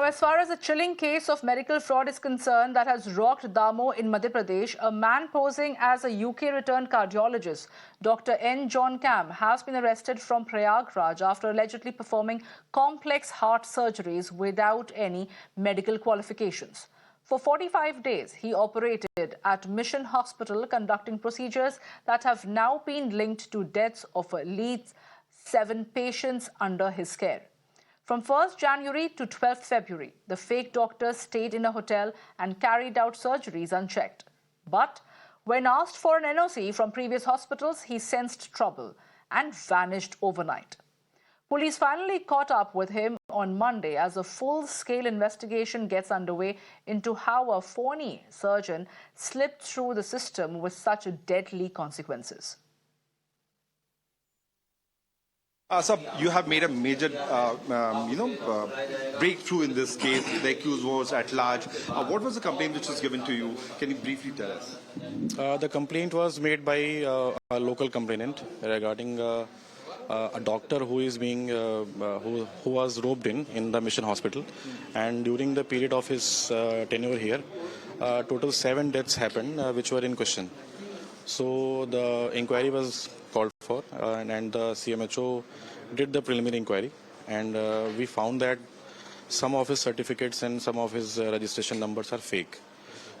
as far as a chilling case of medical fraud is concerned that has rocked Damo in Madhya Pradesh, a man posing as a UK-returned cardiologist, Dr. N. John Cam, has been arrested from Prayagraj after allegedly performing complex heart surgeries without any medical qualifications. For 45 days, he operated at Mission Hospital, conducting procedures that have now been linked to deaths of at least 7 patients under his care. From 1st January to 12th February, the fake doctor stayed in a hotel and carried out surgeries unchecked. But when asked for an NOC from previous hospitals, he sensed trouble and vanished overnight. Police finally caught up with him on Monday as a full-scale investigation gets underway into how a phony surgeon slipped through the system with such deadly consequences. Sir, you have made a major, breakthrough in this case. The accused was at large. What was the complaint which was given to you? Can you briefly tell us? The complaint was made by a local complainant regarding a doctor who is being who was roped in the Mission Hospital, and during the period of his tenure here, total 7 deaths happened, which were in question. So the inquiry was called for, and the CMHO did the preliminary inquiry, and we found that some of his certificates and some of his registration numbers are fake.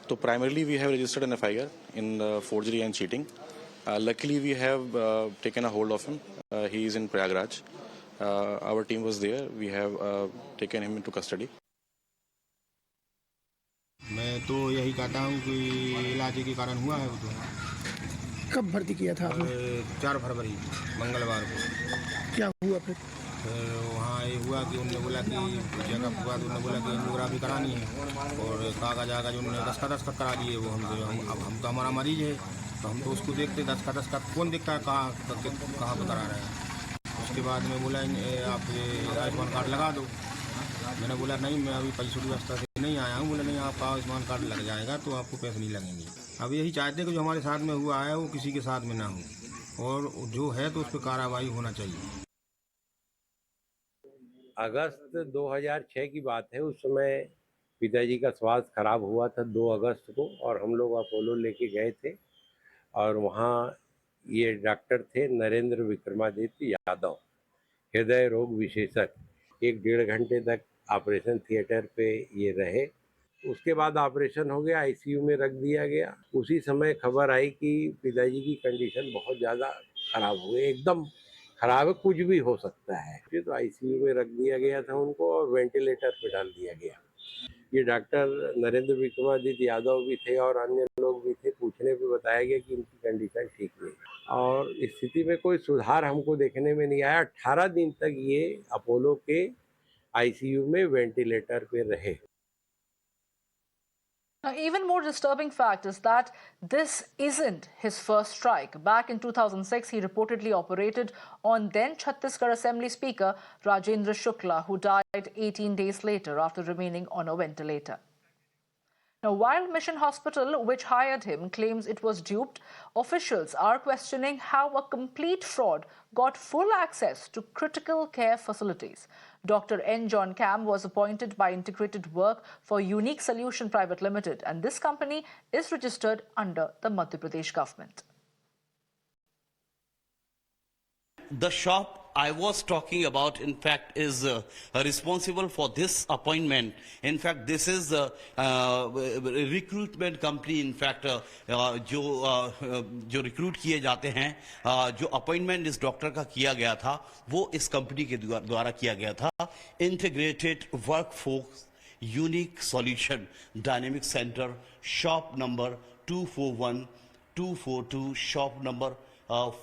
So primarily we have registered an FIR in forgery and cheating. Luckily we have taken a hold of him. He is in Prayagraj. Our team was there. We have taken him into custody. मैं तो यही कहता हूँ कि इलाज के कारण हुआ है वो तो। कब भर्ती किया था आपने? 4 फरवरी मंगलवार को। क्या हुआ फिर? वहाँ ये हुआ कि उन्होंने बोला कि जगह हुआ तो उन्होंने बोला कि एंजियोग्राफी करानी है, और कागज उन्होंने दस्तखत करा दिए। वो हम तो हमारा मरीज है, तो हम तो उसको देखते दस्तखत कौन देखता है कहाँ पर करा रहे हैं। उसके बाद में बोला आप आयुष्मान कार्ड लगा दो। मैंने बोला नहीं, मैं अभी पैसों की व्यवस्था से नहीं आया हूँ। बोला नहीं, आपका आयुष्मान कार्ड लग जाएगा तो आपको पैसे नहीं लगेंगे। अब यही चाहते हैं कि जो हमारे साथ में हुआ है वो किसी के साथ में ना हो, और जो है तो उस पर कार्रवाई होना चाहिए। अगस्त 2006 की बात है। उस समय पिताजी का स्वास्थ्य खराब हुआ था 2 अगस्त को, और हम लोग अपोलो लेके गए थे, और वहाँ ये डॉक्टर थे नरेंद्र विक्रमादित्य यादव, हृदय रोग विशेषज्ञ। 1-1.5 घंटे तक ऑपरेशन थिएटर पे ये रहे। उसके बाद ऑपरेशन हो गया, आईसीयू में रख दिया गया। उसी समय खबर आई कि पिताजी की कंडीशन बहुत ज़्यादा खराब हो गई, एकदम खराब है, कुछ भी हो सकता है। फिर तो आईसीयू में रख दिया गया था उनको, और वेंटिलेटर पे डाल दिया गया। ये डॉक्टर नरेंद्र विक्रमादित्य यादव भी थे और अन्य लोग भी थे। पूछने पे बताया गया कि इनकी कंडीशन ठीक नहीं, और स्थिति में कोई सुधार हमको देखने में नहीं आया। 18 दिन तक ये अपोलो के आईसीयू में वेंटिलेटर पे रहे। Now, even more disturbing fact is that this isn't his first strike. Back in 2006, he reportedly operated on then Chhattisgarh Assembly Speaker Rajendra Shukla, who died 18 days later after remaining on a ventilator. Now, while Mission Hospital, which hired him, claims it was duped, officials are questioning how a complete fraud got full access to critical care facilities. Dr. N. John Cam was appointed by Integrated Work for Unique Solution Private Limited, and this company is registered under the Madhya Pradesh government. The shop I was talking about, in fact, is responsible for this appointment. In fact, this is a recruitment company. In fact, जो recruit किए जाते हैं, जो appointment इस doctor का किया गया था, वो इस कंपनी के द्वारा किया गया था। Integrated workforce unique solution dynamic centre, shop number 241, 242, shop number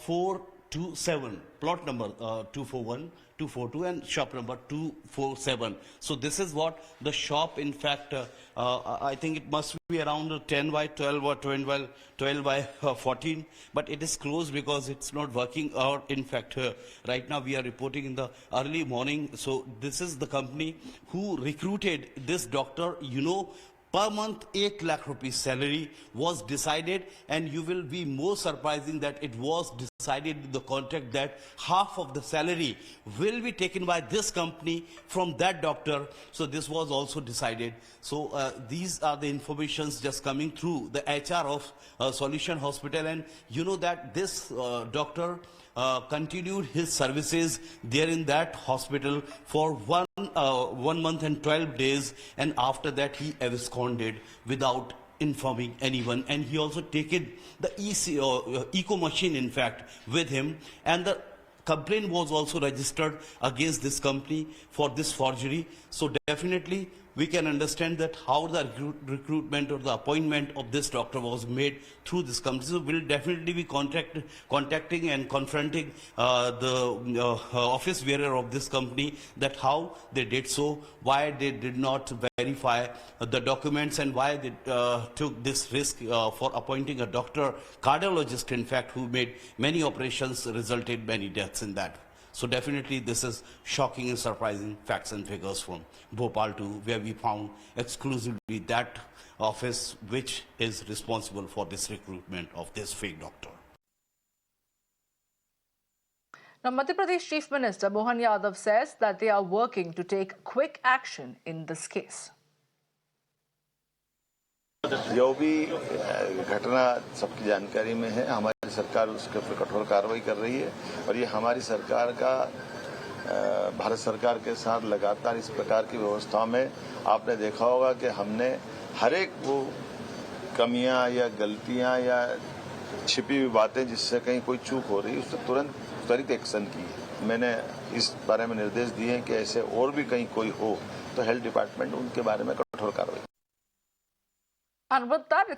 427, plot number 241, 242, and shop number 247. So this is what the shop, in fact, I think it must be around 10 by 12 or 12 by 14, but it is closed because it's not working out. In fact, right now we are reporting in the early morning. So this is the company who recruited this doctor, per month 8 lakh rupees salary was decided, and you will be more surprising that it was decided in the contract that half of the salary will be taken by this company from that doctor. So this was also decided. So these are the informations just coming through the HR of Solution Hospital, and you know that this doctor continued his services there in that hospital for 1 month and 12 days, and after that he absconded without informing anyone. And he also taken the eco machine in fact with him, and the complaint was also registered against this company for this forgery. So definitely we can understand that how the recruitment or the appointment of this doctor was made through this company. So we'll definitely be contacting and confronting the office bearer of this company, that how they did so, why they did not verify the documents, and why they took this risk for appointing a doctor, cardiologist in fact, who made many operations, resulted many deaths in that. So definitely this is shocking and surprising facts and figures from Bhopal too, where we found exclusively that office which is responsible for this recruitment of this fake doctor. Now, Madhya Pradesh Chief Minister Mohan Yadav says that they are working to take quick action in this case. जो भी घटना सबकी जानकारी में है, हमारी सरकार उसके ऊपर कठोर कार्रवाई कर रही है, और ये हमारी सरकार का भारत सरकार के साथ लगातार इस प्रकार की व्यवस्थाओं में आपने देखा होगा कि हमने हर एक वो कमियां या गलतियां या छिपी हुई बातें जिससे कहीं कोई चूक हो रही है, उस पर तुरंत त्वरित एक्शन की है। मैंने इस बारे में निर्देश दिए हैं कि ऐसे और भी कहीं कोई हो तो हेल्थ डिपार्टमेंट उनके बारे में कठोर कार्रवाई। And with that, it's